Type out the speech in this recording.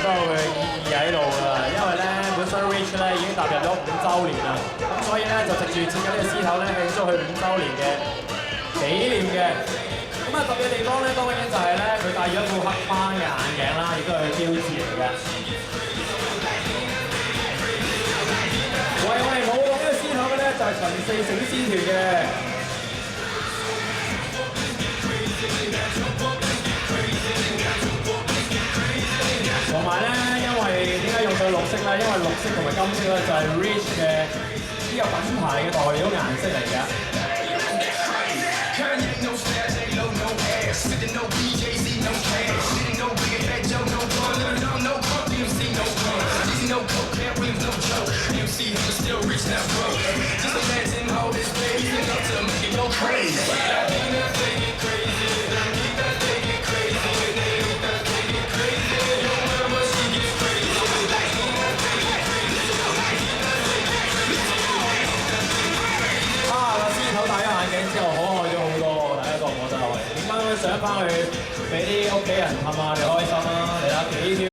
都有佢嘅意義喺度㗎，因為咧本身 Reach 咧已經踏入咗5週年啦，咁所以咧就藉住設計呢個獅頭咧慶祝佢5週年嘅紀念嘅。咁啊特別嘅地方咧，當然就係咧佢戴住一副黑框嘅眼鏡啦，亦都係佢標誌嚟嘅。為我哋舞動呢個獅頭嘅咧就係陳四醒獅團嘅。同埋咧，因為點解用到綠色咧？因為綠色同埋金色咧就係 Reach 嘅呢個品牌嘅代表顏色嚟嘅。之後可愛咗好多，第一個我覺得係點解想翻去俾啲屋企人氹下你開心啦？嚟啦，幾